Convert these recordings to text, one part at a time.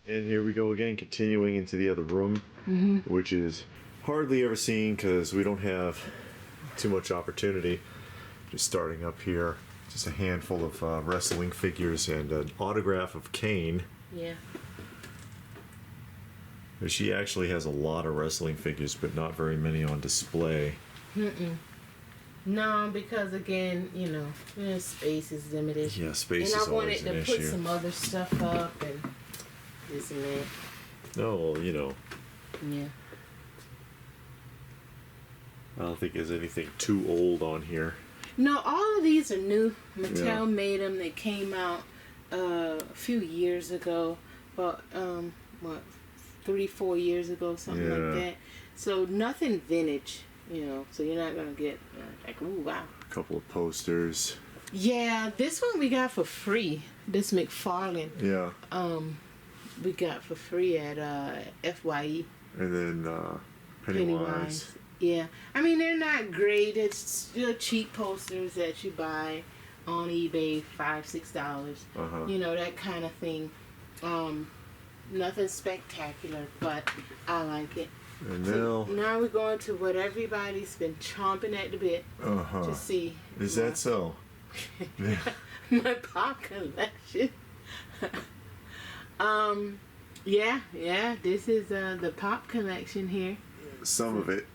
And here we go again, continuing into the other room, which is hardly ever seen because we don't have too much opportunity. Just starting up here, just a handful of wrestling figures and an autograph of Kane. Yeah. She actually has a lot of wrestling figures, but not very many on display. No, because again, space is limited. Yeah, space is always an issue. And I wanted to put some other stuff up and this and that. Oh, well, Yeah. I don't think there's anything too old on here. No, all of these are new. Mattel made them. They came out a few years ago. But, 3-4 years ago, something like that. So nothing vintage, so you're not going to get like, ooh, wow. A couple of posters. Yeah, this one we got for free. This McFarlane. Yeah. We got for free at FYE. And then Pennywise. Yeah. I mean, they're not great. It's still cheap posters that you buy on eBay, $5-6. That kind of thing. Nothing spectacular, but I like it. And so now we're going to what everybody's been chomping at the bit to see. Is that so? My pop collection. Yeah. This is the pop collection here. Some of it.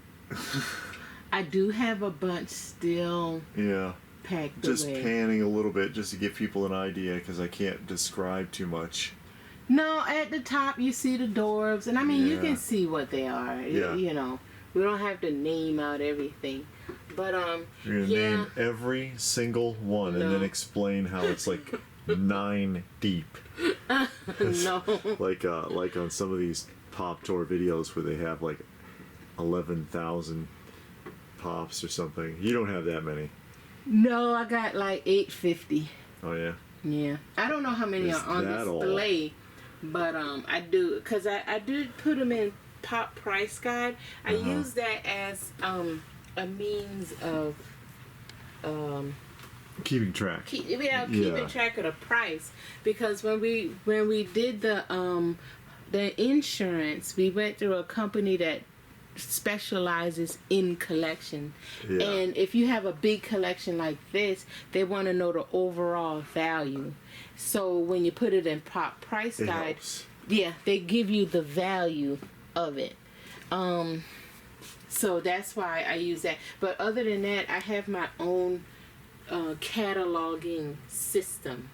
I do have a bunch still. Yeah. Packed just away. Panning a little bit just to give people an idea because I can't describe too much. No, at the top you see the dwarves, and I mean you can see what they are. Yeah. We don't have to name out everything, but You're gonna name every single one and then explain how it's like 9 deep. No. like on some of these pop tour videos where they have like 11,000 pops or something. You don't have that many. No, I got like 850. Oh yeah. Yeah, I don't know how many are on display. But I do, because I did put them in Pop Price Guide. I use that as a means of keeping track. Keeping track of the price. Because when we did the insurance, we went through a company that specializes in collection. And if you have a big collection like this, they want to know the overall value. So when you put it in Pop Price Guide, they give you the value of it. So that's why I use that. But other than that, I have my own cataloging system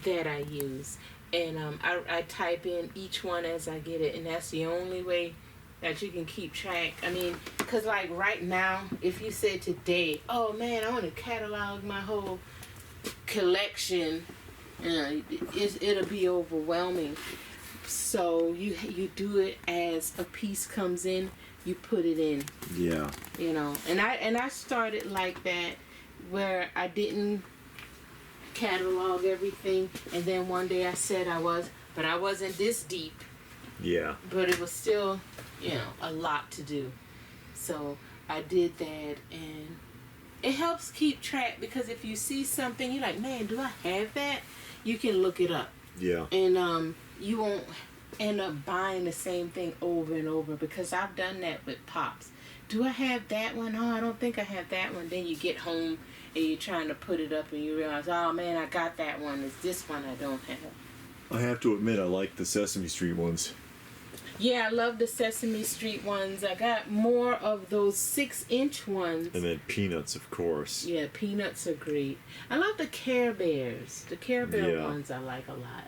that I use. And I type in each one as I get it. And that's the only way that you can keep track. I mean, because like right now, if you said today, oh man, I want to catalog my whole collection, it'll be overwhelming. So you do it as a piece comes in, you put it in. Yeah. And I started like that, where I didn't catalog everything, and then one day I said but I wasn't this deep. Yeah. But it was still, a lot to do. So I did that, and it helps keep track, because if you see something, you're like, man, do I have that? You can look it up. Yeah. And you won't end up buying the same thing over and over, because I've done that with Pops. Do I have that one? Oh, I don't think I have that one. Then you get home and you're trying to put it up and you realize, oh man, I got that one. It's this one I don't have. I have to admit, I like the Sesame Street ones. Yeah, I love the Sesame Street ones. I got more of those 6-inch ones. And then Peanuts, of course. Yeah, Peanuts are great. I love the Care Bears. The Care Bear ones I like a lot.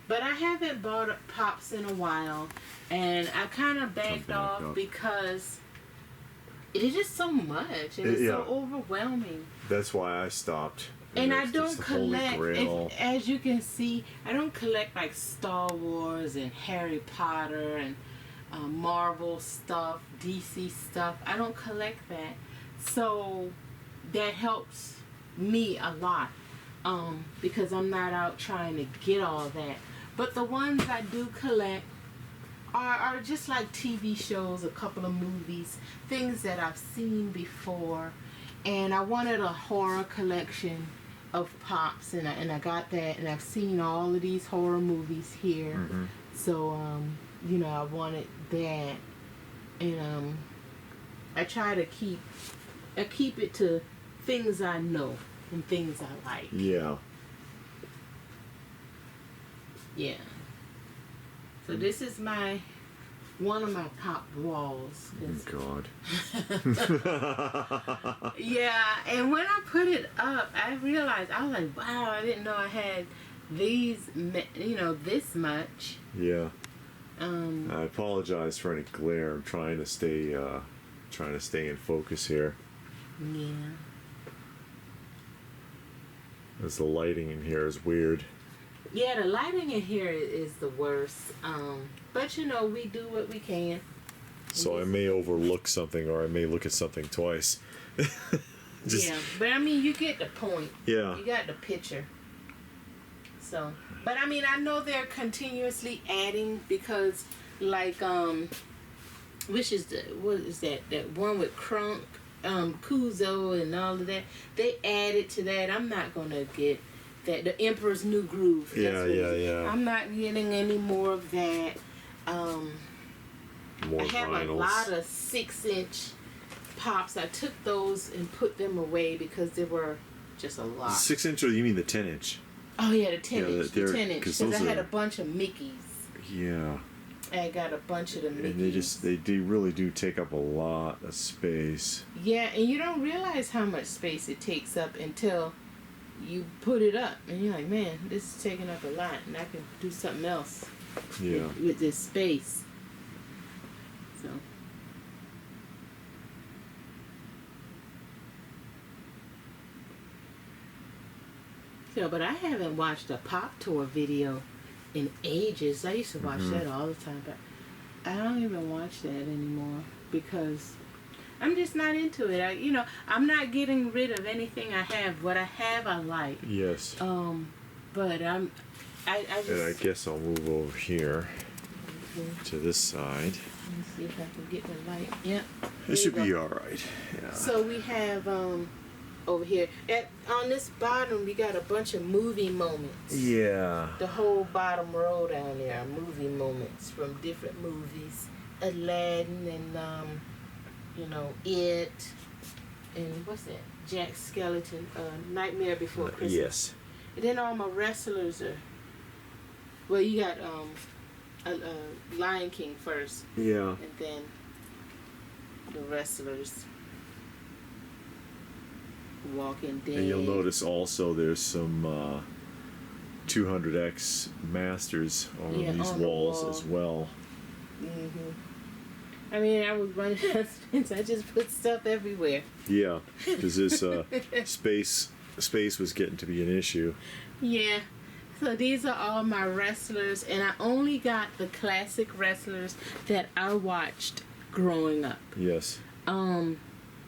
But I haven't bought Pops in a while, and I kind of backed off because it is just so much, and it's so overwhelming. That's why I stopped. And I don't collect, as you can see, I don't collect like Star Wars and Harry Potter and Marvel stuff, DC stuff. I don't collect that. So that helps me a lot, because I'm not out trying to get all that. But the ones I do collect are just like TV shows, a couple of movies, things that I've seen before. And I wanted a horror collection, of Pops, and I got that, and I've seen all of these horror movies here. So you know, I wanted that, and I try to keep it to things I know and things I like. Yeah. Yeah. So this is one of my Pop walls. God. Yeah, and when I put it up, I realized, I was like, wow, I didn't know I had these, you know, this much. Yeah. I apologize for any glare. I'm trying to stay in focus here. Yeah. As the lighting in here is weird. Yeah, the lighting in here is the worst. But you know, we do what we can. So I may overlook something, or I may look at something twice. Yeah, but I mean, you get the point. Yeah. You got the picture. So, but I mean, I know they're continuously adding, because, like, what is that? That one with Crunk, Kuzo, and all of that. They added to that. I'm not gonna get that. The Emperor's New Groove. Yeah. I'm not getting any more of that. More I have vinyls. a lot of 6-inch Pops. I took those and put them away because they were just a lot. 6-inch, or you mean the 10-inch? Oh yeah, the 10-inch. Yeah, The 10-inch. Because I had a bunch of Mickeys. Yeah. I got a bunch of the Mickeys. And they really do take up a lot of space. Yeah, and you don't realize how much space it takes up until you put it up, and you're like, man, this is taking up a lot, and I can do something else. Yeah. With this space. So. So, but I haven't watched a Pop Tour video in ages. I used to watch that all the time, but I don't even watch that anymore because I'm just not into it. I'm not getting rid of anything I have. What I have, I like. Yes. But I just. And I guess I'll move over here to this side. Let me see if I can get the light. Yep. It should be all right. Yeah. So we have over here on this bottom, we got a bunch of movie moments. Yeah. The whole bottom row down there are movie moments from different movies. Aladdin and It, and what's that? Jack Skellington, Nightmare Before Christmas. Yes. And then all my wrestlers are. Well, you got Lion King first. Yeah. And then the wrestlers. Walking Dead. And you'll notice also there's some 200X Masters on these walls as well. I mean, I was running out of space. I just put stuff everywhere. Yeah, because this space was getting to be an issue. Yeah. So these are all my wrestlers, and I only got the classic wrestlers that I watched growing up. Yes.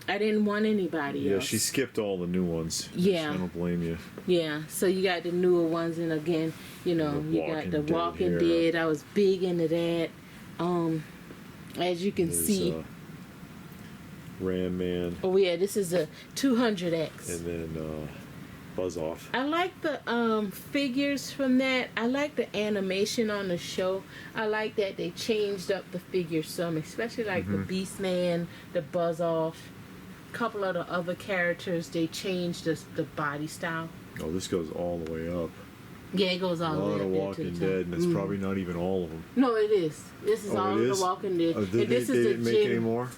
I didn't want anybody else. Yeah, she skipped all the new ones. Yeah. I don't blame you. Yeah, so you got the newer ones, and again, you got the Walking Dead. I was big into that. As you can see. Ram Man. Oh yeah, this is a 200X. And then Buzz Off. I like the figures from that. I like the animation on the show. I like that they changed up the figures some, especially like the Beast Man, the Buzz Off. Couple of the other characters, they changed the body style. Oh, this goes all the way up. Yeah, it goes all the way up. A lot of Walking Dead, and it's probably not even all of them. No, it is. This is all of the Walking Dead. Oh, they didn't make any more?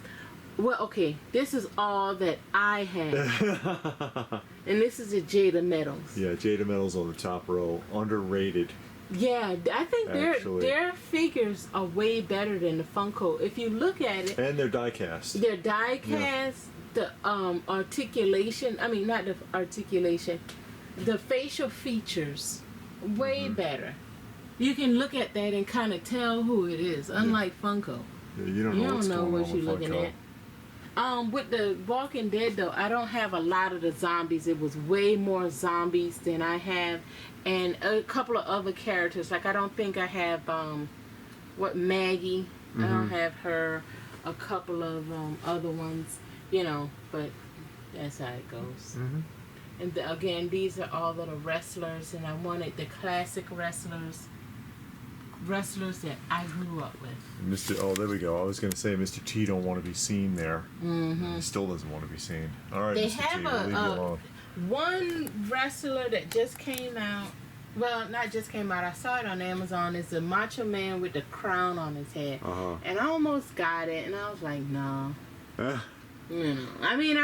Well, okay, this is all that I have. And this is a Jada Metals. Yeah, Jada Metals on the top row. Underrated. Yeah, I think their figures are way better than the Funko. If you look at it. And they're die cast. They're die cast. The articulation, I mean, not the articulation, the facial features, way better. You can look at that and kind of tell who it is, unlike Funko. Yeah, you don't know what you're looking Funko. at. With the Walking Dead, though, I don't have a lot of the zombies. It was way more zombies than I have. And a couple of other characters. Like, I don't think I have, Maggie. I don't have her. A couple of other ones. But that's how it goes. And again, these are all of the wrestlers, and I wanted the classic wrestlers that I grew up with. Oh, there we go. I was going to say Mr. T don't want to be seen there. He still doesn't want to be seen. All right, They Mr. have T, leave you alone. one wrestler that just came out. Well, not just came out. I saw it on Amazon. It's the Macho Man with the crown on his head. And I almost got it, and I was like, no. You know, I mean,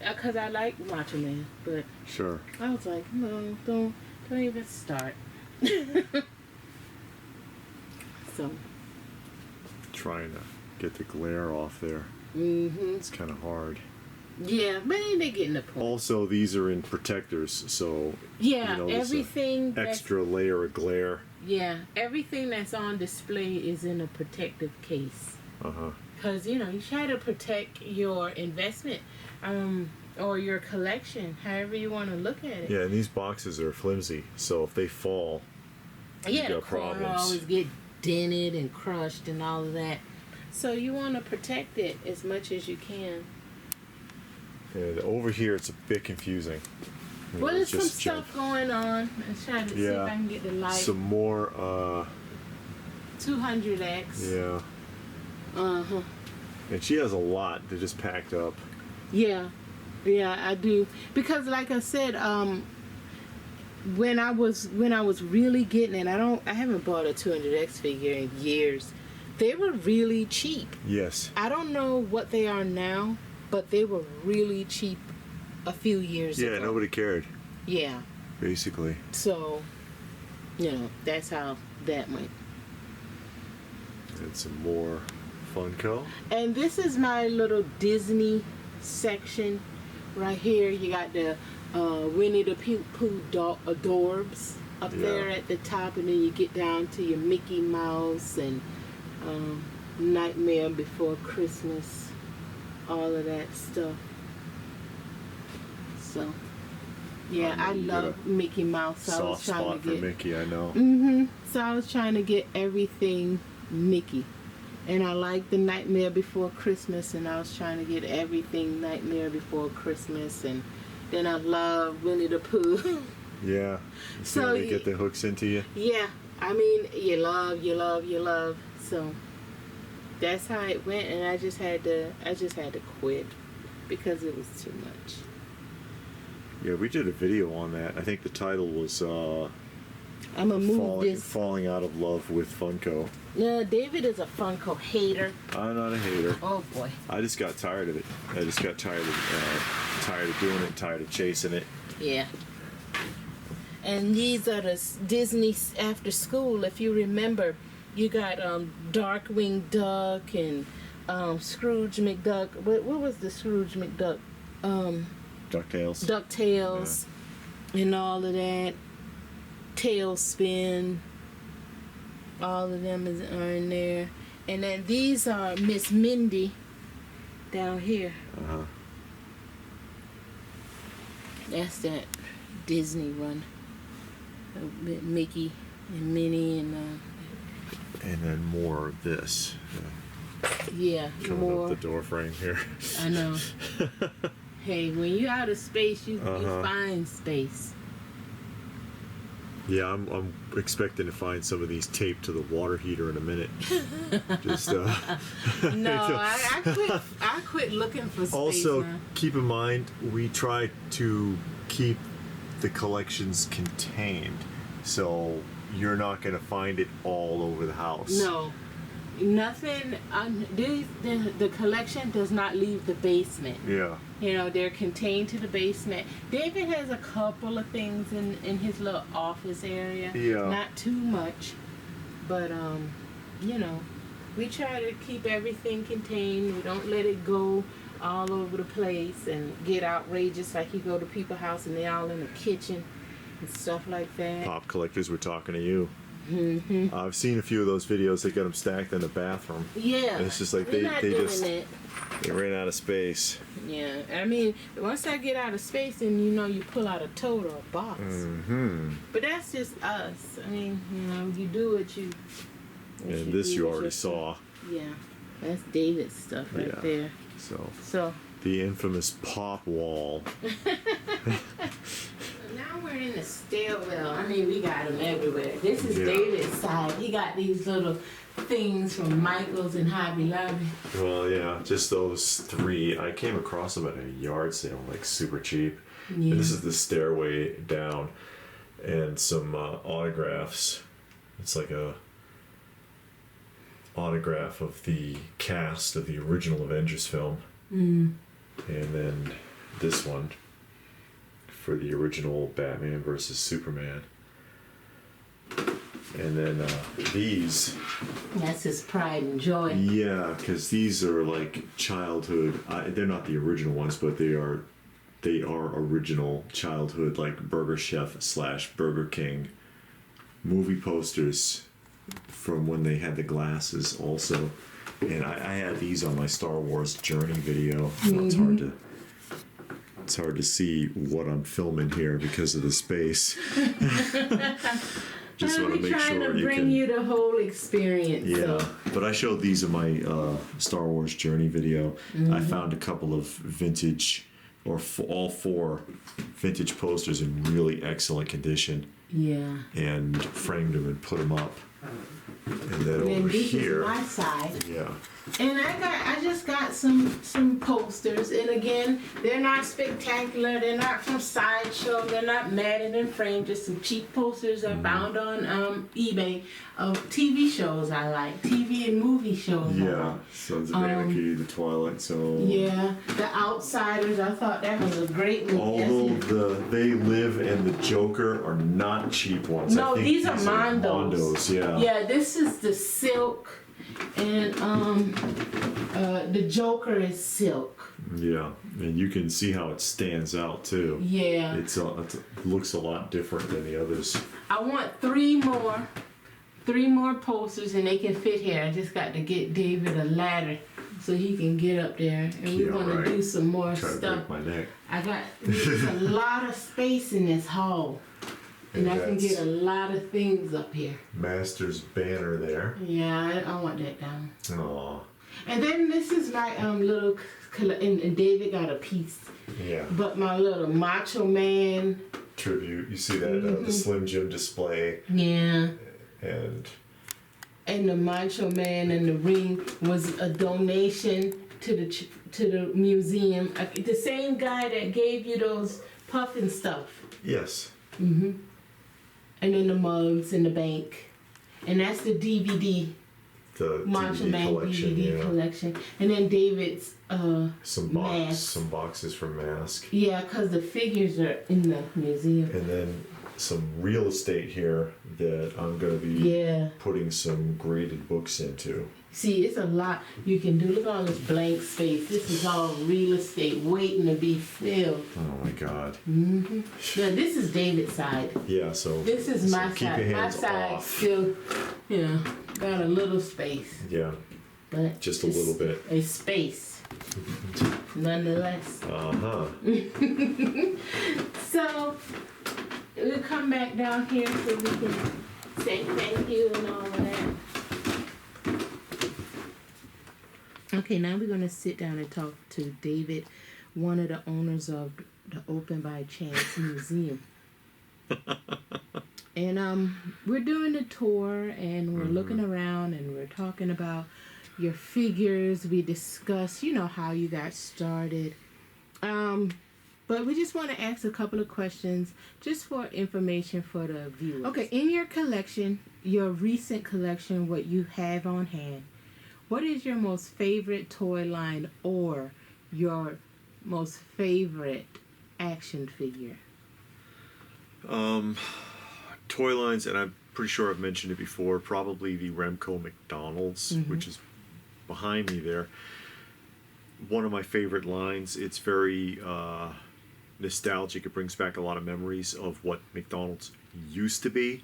because I like Macho Man, but Sure. I was like, no, don't even start. So, Trying to get the glare off there. It's kind of hard. yeah, but they're getting the point. Also, these are in protectors, so Yeah, you know, there's everything a extra layer of glare. Yeah, everything that's on display is in a protective case. Because, you know, you try to protect your investment or your collection, however you want to look at it. Yeah, and these boxes are flimsy, so if they fall, Yeah, you the got corner problems. always get dented and crushed and all of that. So you want to protect it as much as you can. And over here, it's a bit confusing. You know, Well, there's it's some just stuff going on. Let's try to see if I can get the light. Some more, 200X. yeah. And she has a lot that just packed up. Yeah, I do, because like I said, when I was really getting it, I haven't bought a 200X figure in years. They were really cheap. Yes. I don't know what they are now, but they were really cheap a few years ago. Yeah, nobody cared, Yeah. basically. So, you know, that's how that went. And some more Funko. And this is my little Disney section right here. You got the Winnie the Pooh adorbs up there at the top, and then you get down to your Mickey Mouse and Nightmare Before Christmas, all of that stuff. So, yeah, I love Mickey Mouse. So I was Soft trying spot to get for Mickey, I know. So I was trying to get everything Mickey. And I like the Nightmare Before Christmas, and I was trying to get everything Nightmare Before Christmas, and then I love Winnie the Pooh. Yeah. So So they get the hooks into you. Yeah, I mean, you love. So that's how it went, and I just had to quit because it was too much. Yeah, we did a video on that. I think the title was I'm gonna move this. Falling Out of Love with Funko. No, David is a Funko hater. I'm not a hater. Oh boy. I just got tired of it. I just got tired of doing it, tired of chasing it. Yeah. And these are the Disney after school. If you remember, you got Darkwing Duck and Scrooge McDuck. What was the Scrooge McDuck? DuckTales. DuckTales and all of that. Tailspin. All of them are in there. And then these are Miss Mindy down here. That's that Disney one. Mickey and Minnie and then more of this. yeah, Coming more. up the door frame here. I know. Hey, when you're out of space, you find space. Yeah, I'm expecting to find some of these taped to the water heater in a minute. Just No, I quit looking for space. Also, now. keep in mind we try to keep the collections contained, so you're not going to find it all over the house. No, nothing. The collection does not leave the basement. Yeah. You know, they're contained to the basement. David has a couple of things in his little office area. Yeah. Not too much, but you know, we try to keep everything contained. We don't let it go all over the place and get outrageous like you go to people's house and they're all in the kitchen and stuff like that. Pop collectors, we're talking to you. I've seen a few of those videos. They got them stacked in the bathroom. Yeah. And it's just like they ran out of space. Yeah, I mean, once I get out of space, and you know, you pull out a tote or a box. But that's just us. I mean, you know, you do what you. And this you already saw. Yeah, that's David's stuff right there. So the infamous pop wall. underwear. This is David's side. He got these little things from Michael's and Hobby Lobby. Well, yeah, just those 3. I came across them at a yard sale, like super cheap. Yeah. And this is the stairway down, and some autographs. It's like a autograph of the cast of the original Avengers film. And then this one for the original Batman versus Superman. And then these. That's his pride and joy. Yeah, because these are like childhood. They're not the original ones, but they are original childhood, like Burger Chef / Burger King movie posters from when they had the glasses also. And I had these on my Star Wars Journey video. So it's hard to see what I'm filming here because of the space. Just want to make sure trying to bring you the whole experience. Yeah, so. but I showed these in my Star Wars Journey video. I found a couple of vintage, all 4 vintage posters in really excellent condition. Yeah. And framed them and put them up. And then over this here. Is my side. Yeah. And I just got some posters, and again, they're not spectacular. They're not from Sideshow. They're not matted and framed. Just some cheap posters I found on eBay of TV shows I like, TV and movie shows. Yeah. Sons of Anarchy, The Twilight Zone. Yeah, The Outsiders. I thought that was a great movie. Although They Live and The Joker are not cheap ones. No, I think these are Mondos. Mondos. Yeah. Yeah, this is the silk. And the Joker is silk. Yeah, and you can see how it stands out too. Yeah. It looks a lot different than the others. I want 3 more posters, and they can fit here. I just got to get David a ladder so he can get up there, and we want to do some more Try stuff. to break my neck. There's a lot of space in this hall. And I can get a lot of things up here. Master's banner there. Yeah, I want that down. Aw. And then this is my little, and David got a piece. Yeah. But my little Macho Man. Tribute. You see that the Slim Jim display. Yeah. And the Macho Man in the ring was a donation to the museum. The same guy that gave you those puffin stuff. yes. And then the mugs in the bank. And that's the DVD. The Macho DVD Man collection. DVD collection. And then David's mask. Some boxes for Mask. Yeah, because the figures are in the museum. And then some real estate here that I'm going to be putting some graded books into. See, it's a lot you can do. Look at all this blank space. This is all real estate waiting to be filled. Oh my God. Yeah, this is David's side. Yeah, so This is my keep side. your My hands side off. still, got a little space. Yeah, But just a little bit. A space. Nonetheless. So, we'll come back down here so we can say thank you and all of that. Okay, now we're going to sit down and talk to David, one of the owners of the Open by Chance Museum. And we're doing a tour, and we're looking around, and we're talking about your figures. We discuss, how you got started. But we just want to ask a couple of questions just for information for the viewers. Okay, in your collection, your recent collection, what you have on hand, what is your most favorite toy line or your most favorite action figure? Toy lines, and I'm pretty sure I've mentioned it before, probably the Remco McDonald's, which is behind me there. One of my favorite lines. It's very nostalgic. It brings back a lot of memories of what McDonald's used to be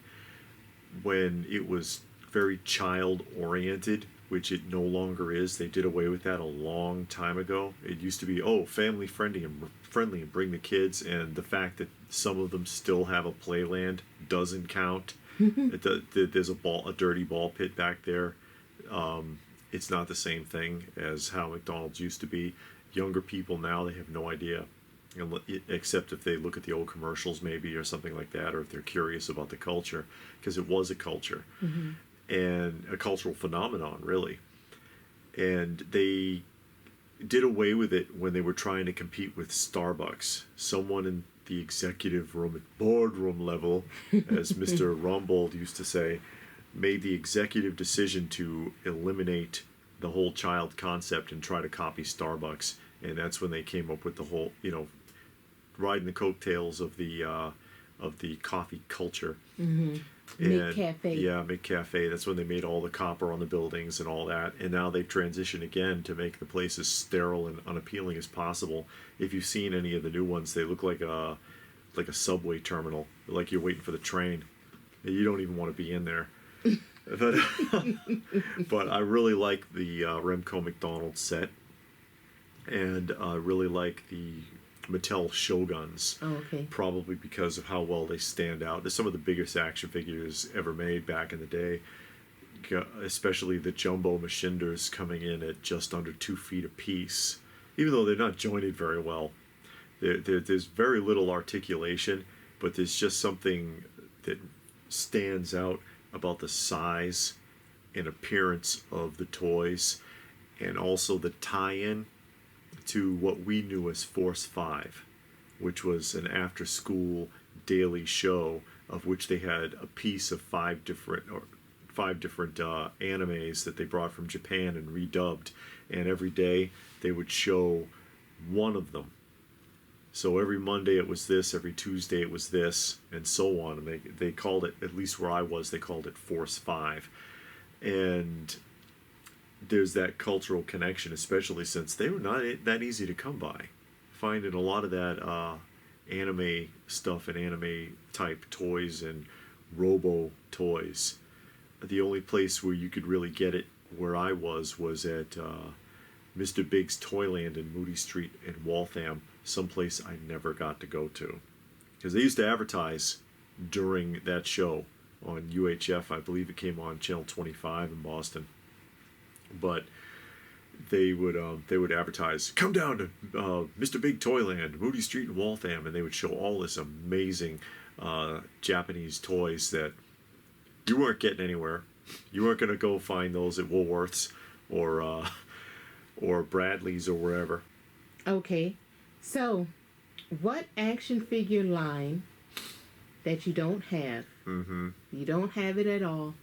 when it was very child-oriented, which it no longer is. They did away with that a long time ago. It used to be, family friendly and bring the kids, and the fact that some of them still have a playland doesn't count. There's a dirty ball pit back there. It's not the same thing as how McDonald's used to be. Younger people now, they have no idea. except if they look at the old commercials maybe or something like that, or if they're curious about the culture, because it was a culture and a cultural phenomenon, really. And they did away with it when they were trying to compete with Starbucks. Someone in the executive room, at boardroom level, as Mr. Rumbold used to say, made the executive decision to eliminate the whole child concept and try to copy Starbucks. And that's when they came up with the whole, riding the coattails of the coffee culture. McCafe. Yeah, McCafe. That's when they made all the copper on the buildings and all that. And now they've transitioned again to make the place as sterile and unappealing as possible. If you've seen any of the new ones, they look like a subway terminal, like you're waiting for the train. You don't even want to be in there. But I really like the Remco McDonald set, and I really like the Mattel Shoguns. Oh, okay. Probably because of how well they stand out. They're some of the biggest action figures ever made back in the day, especially the jumbo Machinders coming in at just under 2 feet apiece. Even though they're not jointed very well, there's very little articulation, but there's just something that stands out about the size and appearance of the toys, and also the tie-in to what we knew as Force 5, which was an after-school daily show of which they had a piece of five different animes that they brought from Japan and redubbed, and every day they would show one of them. So every Monday it was this, every Tuesday it was this, and so on. And they called it, at least where I was, they called it Force 5. And there's that cultural connection, especially since they were not that easy to come by. Finding a lot of that anime stuff and anime type toys and robo toys. The only place where you could really get it where I was at Mr. Big's Toyland in Moody Street in Waltham, someplace I never got to go to. Because they used to advertise during that show on UHF. I believe it came on Channel 25 in Boston. But they would advertise, come down to Mr. Big Toyland, Moody Street in Waltham, and they would show all this amazing Japanese toys that you weren't getting anywhere. You weren't going to go find those at Woolworths or Bradley's or wherever. Okay, so what action figure line that you don't have, you don't have it at all,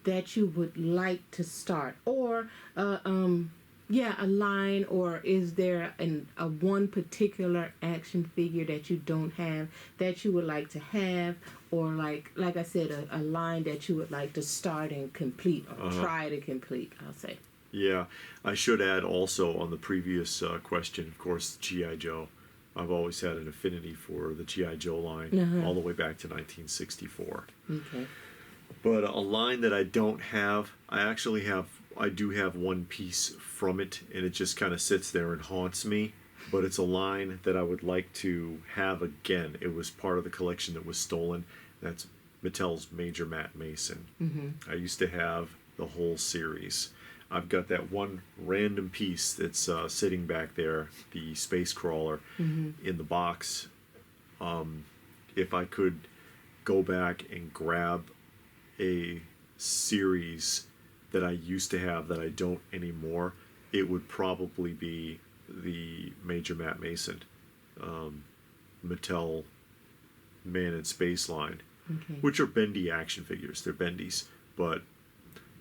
that you would like to start, or a line, or is there a one particular action figure that you don't have that you would like to have, or like I said, a line that you would like to start and complete, or try to complete, I'll say. Yeah, I should add also on the previous question, of course, G.I. Joe. I've always had an affinity for the G.I. Joe line all the way back to 1964. Okay. But a line that I don't have, I do have one piece from it, and it just kind of sits there and haunts me. But it's a line that I would like to have again. It was part of the collection that was stolen. That's Mattel's Major Matt Mason. I used to have the whole series. I've got that one random piece that's sitting back there, the space crawler, in the box. If I could go back and grab a series that I used to have that I don't anymore, it would probably be the Major Matt Mason Mattel Man in Space line, which are bendy action figures. They're bendies, but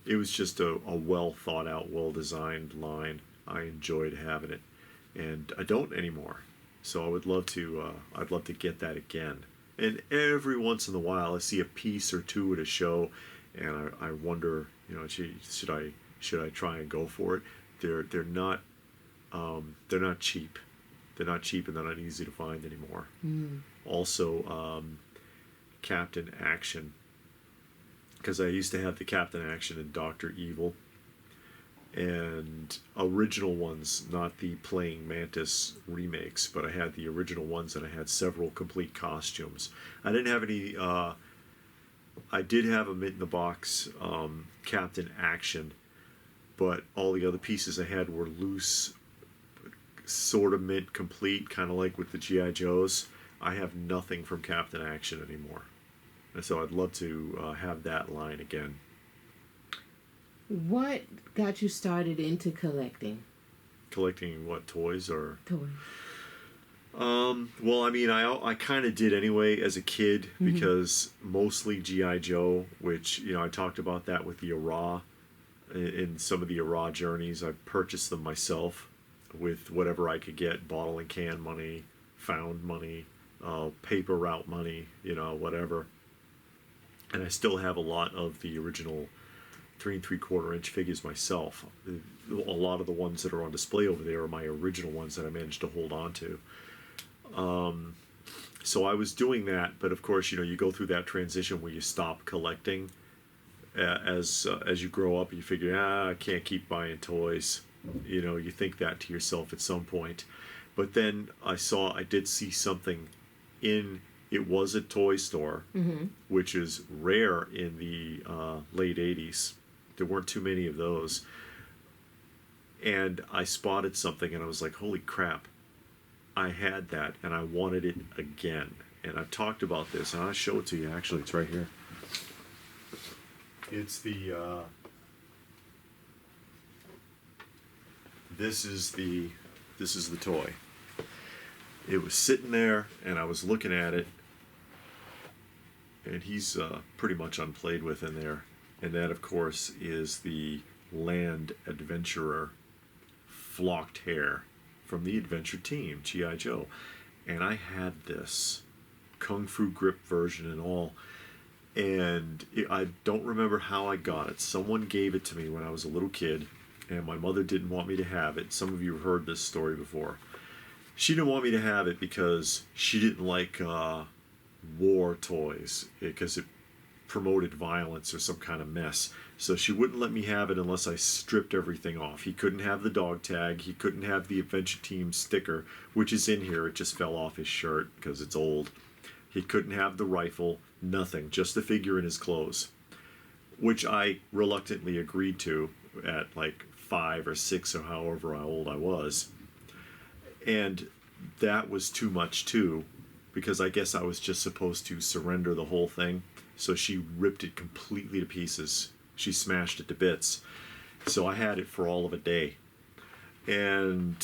it was just a well thought out, well designed line. I enjoyed having it, and I don't anymore. So I would love to. I'd love to get that again. And every once in a while, I see a piece or two at a show, and I wonder, should I try and go for it? They're not cheap. They're not cheap, and they're not easy to find anymore. Also, Captain Action, because I used to have the Captain Action and Dr. Evil, and original ones, not the Playing Mantis remakes, but I had the original ones, and I had several complete costumes. I didn't have any. I did have a mint in the box Captain Action, but all the other pieces I had were loose sort of mint complete, kind of like with the G.I. Joes. I have nothing from Captain Action anymore. And so I'd love to have that line again. What got you started into collecting? Collecting what, toys or? Toys. Well, I mean, I kind of did anyway as a kid because mostly G.I. Joe, which, you know, I talked about that with the Ara. In some of the Ara journeys, I purchased them myself with whatever I could get, bottle and can money, found money, paper route money, you know, whatever. And I still have a lot of the original 3 3/4 inch figures myself. A lot of the ones that are on display over there are my original ones that I managed to hold on to. So I was doing that, but of course, you know, you go through that transition where you stop collecting. As you grow up, you figure, I can't keep buying toys. You know, you think that to yourself at some point. But then I did see something it was a toy store, which is rare in the late 80s. There weren't too many of those. And I spotted something and I was like, holy crap, I had that and I wanted it again. And I've talked about this and I'll show it to you. Actually, it's right here. It's the this is the toy. It was sitting there and I was looking at it, and he's pretty much unplayed with in there. And that, of course, is the Land Adventurer flocked hair from the Adventure Team, G.I. Joe. And I had this Kung Fu Grip version and all. And I don't remember how I got it. Someone gave it to me when I was a little kid, and my mother didn't want me to have it. Some of you have heard this story before. She didn't want me to have it because she didn't like war toys, because it promoted violence or some kind of mess. So she wouldn't let me have it unless I stripped everything off. He couldn't have the dog tag. He couldn't have the Adventure Team sticker, which is in here. It just fell off his shirt because it's old. He couldn't have the rifle. Nothing, just the figure in his clothes, which I reluctantly agreed to at like 5 or 6 or however old I was. And that was too much too, because I guess I was just supposed to surrender the whole thing. So she ripped it completely to pieces. She smashed it to bits. So I had it for all of a day. And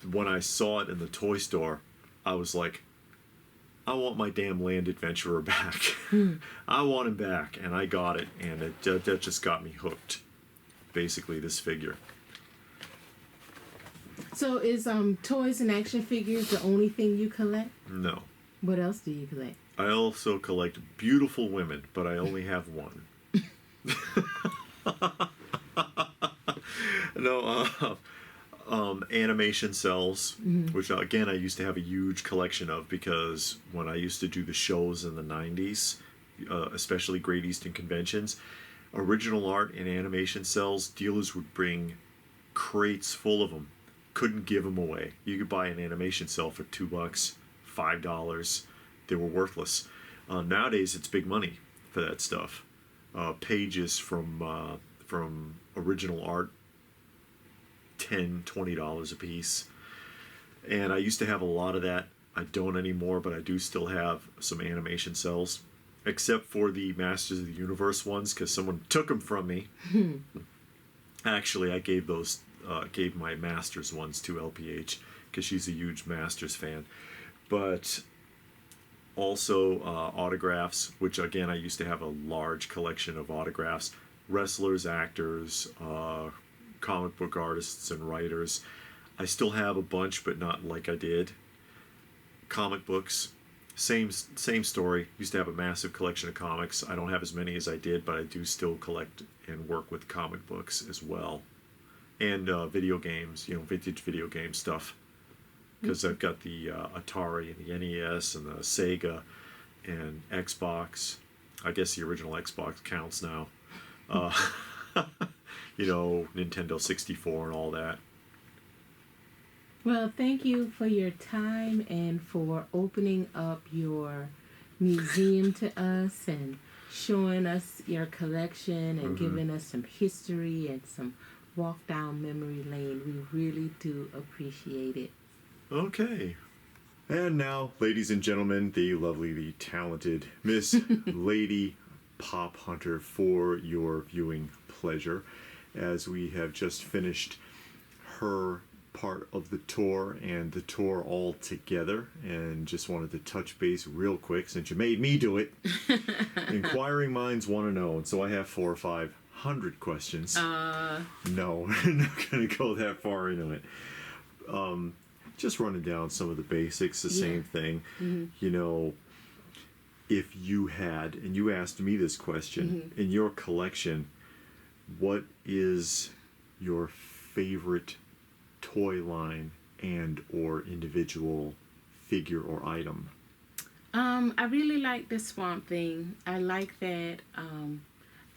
when I saw it in the toy store, I was like, I want my damn Land Adventurer back. I want him back, and I got it, and that just got me hooked. Basically, this figure. So is toys and action figures the only thing you collect? No. What else do you collect? I also collect beautiful women, but I only have one. No, animation cells, which again I used to have a huge collection of, because when I used to do the shows in the 90s, especially Great Eastern conventions, original art and animation cells, dealers would bring crates full of them. Couldn't give them away. You could buy an animation cell for $2, $5. They were worthless. Nowadays it's big money for that stuff. Pages from original art, $10, $20 a piece. And I used to have a lot of that. I don't anymore, but I do still have some animation cells, except for the Masters of the Universe ones, because someone took them from me. Actually, I gave my Masters ones to LPH, because she's a huge Masters fan. But also autographs, which again I used to have a large collection of autographs. Wrestlers, actors, comic book artists and writers. I still have a bunch, but not like I did. Comic books, same story. Used to have a massive collection of comics. I don't have as many as I did, but I do still collect and work with comic books as well. And video games, vintage video game stuff. Because I've got the Atari and the NES and the Sega and Xbox. I guess the original Xbox counts now. Nintendo 64 and all that. Well, thank you for your time and for opening up your museum to us and showing us your collection and giving us some history and some walk down memory lane. We really do appreciate it. Okay. And now, ladies and gentlemen, the lovely, the talented Miss Lady Pop Hunter for your viewing pleasure, as we have just finished her part of the tour and the tour all together, and just wanted to touch base real quick since you made me do it. Inquiring minds want to know, and so I have 400 or 500 questions. No, I'm not going to go that far into it. Just running down some of the basics, the same thing. You know, if you had, and you asked me this question, in your collection, what is your favorite toy line and or individual figure or item? I really like the Swamp Thing. I like that.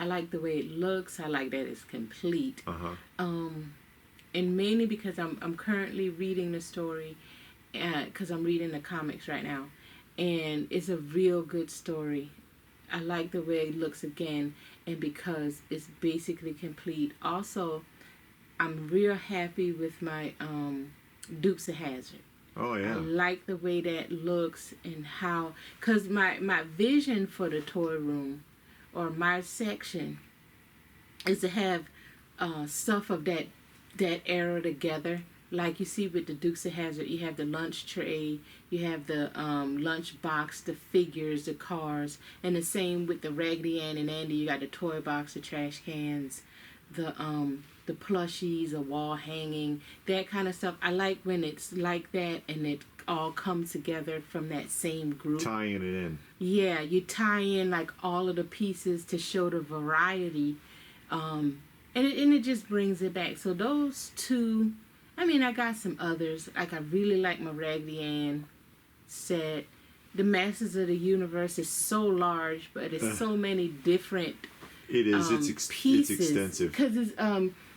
I like the way it looks. I like that it's complete. And mainly because I'm currently reading the story, because I'm reading the comics right now, and it's a real good story. I like the way it looks again, and because it's basically complete. Also, I'm real happy with my Dukes of Hazzard. Oh yeah. I like the way that looks and how, because my vision for the toy room, or my section, is to have stuff of that era together. Like you see with the Dukes of Hazzard, you have the lunch tray, you have the lunch box, the figures, the cars, and the same with the Raggedy Ann and Andy. You got the toy box, the trash cans, the plushies, a wall hanging, that kind of stuff. I like when it's like that and it all comes together from that same group. Tying it in. Yeah, you tie in like all of the pieces to show the variety. And it just brings it back. So those two, I mean, I got some others. Like, I really like my Raggedy Ann set. The Masters of the Universe is so large, but it's so many different It is. pieces. It's extensive. Because it's,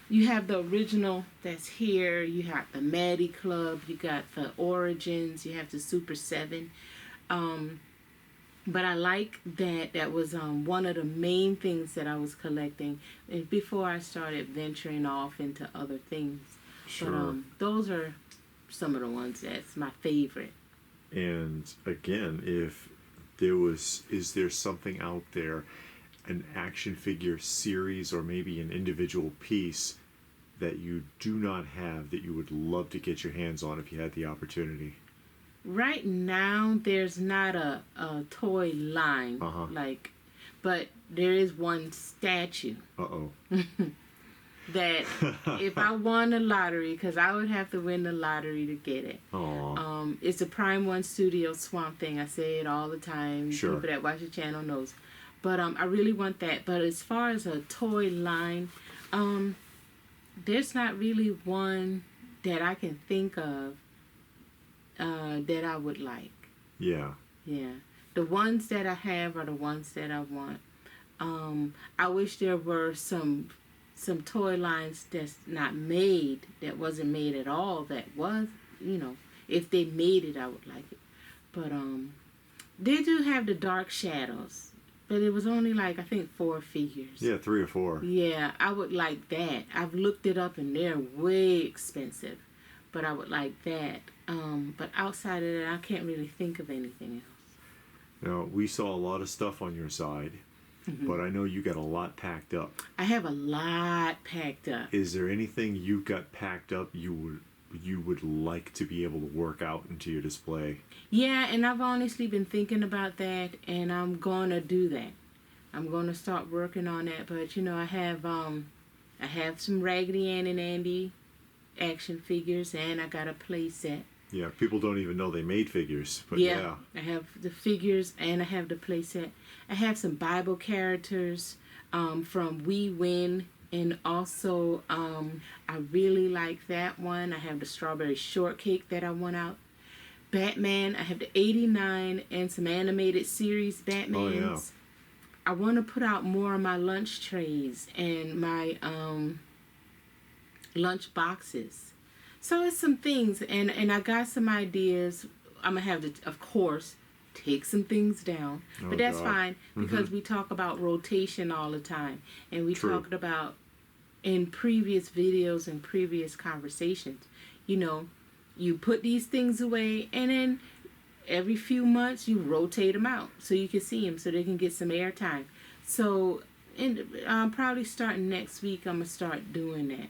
you have the original that's here. You have the Maddie Club. You got the Origins. You have the Super 7. But I like that that was one of the main things that I was collecting before I started venturing off into other things. Sure. But those are some of the ones that's my favorite. And again, if is there something out there, an action figure series or maybe an individual piece that you do not have that you would love to get your hands on if you had the opportunity? Right now, there's not a toy line, but there is one statue. That if I won the lottery, because I would have to win the lottery to get it. It's a Prime One Studio Swamp Thing. I say it all the time. Sure. People that watch the channel knows. But I really want that. But as far as a toy line, there's not really one that I can think of that I would like. Yeah. Yeah. The ones that I have are the ones that I want. I wish there were some toy lines that's not made, that wasn't made at all, that was, if they made it, I would like it. But they do have the Dark Shadows, but it was only like, I think 4 figures. Yeah, 3 or 4. Yeah, I would like that. I've looked it up and they're way expensive, but I would like that. But outside of that, I can't really think of anything else. Now, we saw a lot of stuff on your side, but I know you got a lot packed up. I have a lot packed up. Is there anything you got packed up you would like to be able to work out into your display? Yeah, and I've honestly been thinking about that, and I'm gonna do that. I'm gonna start working on that. But I have some Raggedy Ann and Andy action figures, and I got a play set. Yeah, people don't even know they made figures, but yeah. I have the figures and I have the play set. I have some Bible characters from We Win, and also I really like that one. I have the Strawberry Shortcake that I want out. Batman, I have the 89 and some animated series Batmans. Oh, yeah. I want to put out more of my lunch trays and my lunch boxes. So it's some things, and I got some ideas. I'm going to have to, of course, take some things down. But that's fine, because we talk about rotation all the time. And we talked about in previous videos and previous conversations. You know, you put these things away, and then every few months you rotate them out so you can see them, so they can get some airtime. So, and probably starting next week, I'm gonna start doing that.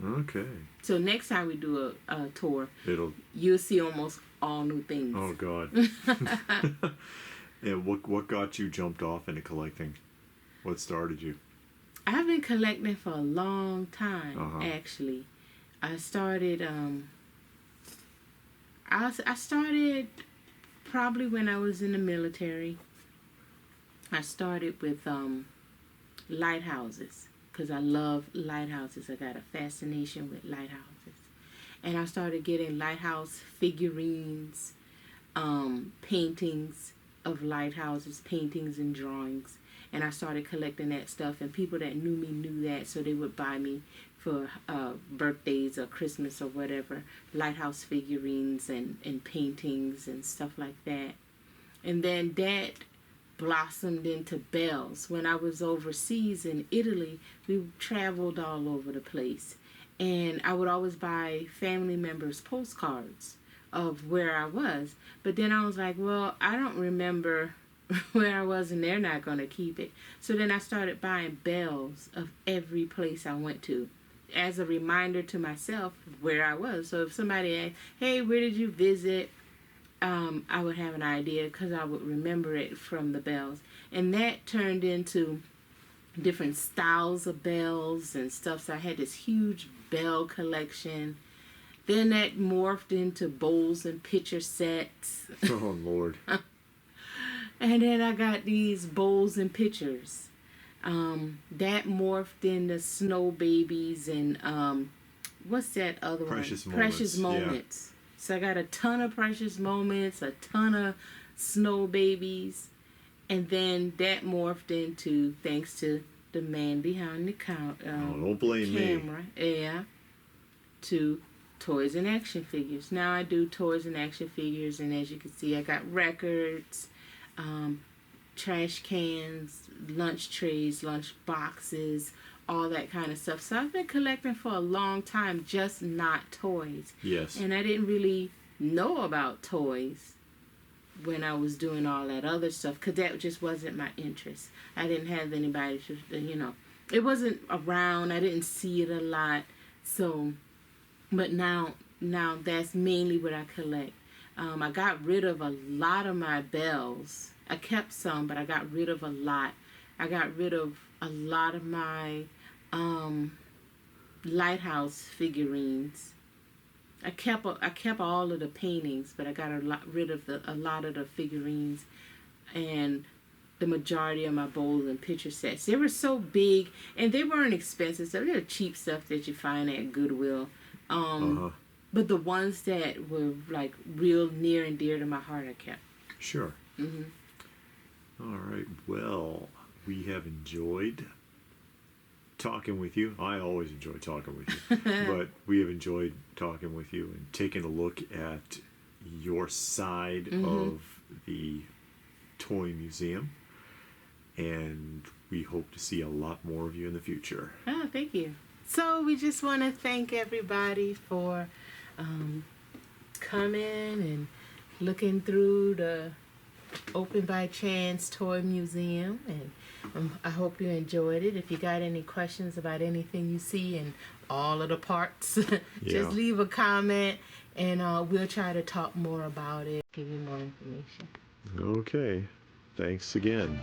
Okay. So next time we do a tour, you'll see almost all new things. Oh God. And what got you jumped off into collecting? What started you? I've been collecting for a long time, actually. I started I started probably when I was in the military. I started with lighthouses because I love lighthouses. I got a fascination with lighthouses. And I started getting lighthouse figurines, paintings of lighthouses, paintings and drawings. And I started collecting that stuff, and people that knew me knew that, so they would buy me for birthdays or Christmas or whatever, lighthouse figurines and paintings and stuff like that. And then that blossomed into bells. When I was overseas in Italy, we traveled all over the place. And I would always buy family members' postcards of where I was. But then I was like, well, I don't remember where I was, and they're not going to keep it. So then I started buying bells of every place I went to as a reminder to myself where I was. So if somebody asked, hey, where did you visit? I would have an idea because I would remember it from the bells. And that turned into different styles of bells and stuff. So I had this huge bell collection. Then that morphed into bowls and pitcher sets. Oh, Lord. And then I got these bowls and pitchers. That morphed into snow babies and what's that other Precious one? Moments. Precious Moments. Yeah. So I got a ton of Precious Moments, a ton of snow babies. And then that morphed into, thanks to the man behind the don't blame camera, yeah, to toys and action figures. Now I do toys and action figures, and as you can see, I got records, trash cans, lunch trays, lunch boxes, all that kind of stuff. So I've been collecting for a long time, just not toys. Yes. And I didn't really know about toys when I was doing all that other stuff, because that just wasn't my interest. I didn't have anybody to, you know, it wasn't around. I didn't see it a lot. So, but now that's mainly what I collect. I got rid of a lot of my bells. I kept some, but I got rid of a lot. I got rid of a lot of my lighthouse figurines. I kept all of the paintings, but I got rid of a lot of the figurines and the majority of my bowls and pitcher sets. They were so big, and they weren't expensive. So they're cheap stuff that you find at Goodwill. But the ones that were like real near and dear to my heart, I kept. Sure. Mm-hmm. All right. Well, we have enjoyed talking with you. I always enjoy talking with you, but we have enjoyed talking with you and taking a look at your side of the toy museum. And we hope to see a lot more of you in the future. Oh, thank you. So we just want to thank everybody for coming and looking through the Open by Chance Toy Museum, and I hope you enjoyed it. If you got any questions about anything you see in all of the parts, just leave a comment, and we'll try to talk more about it, give you more information. Okay. Thanks again.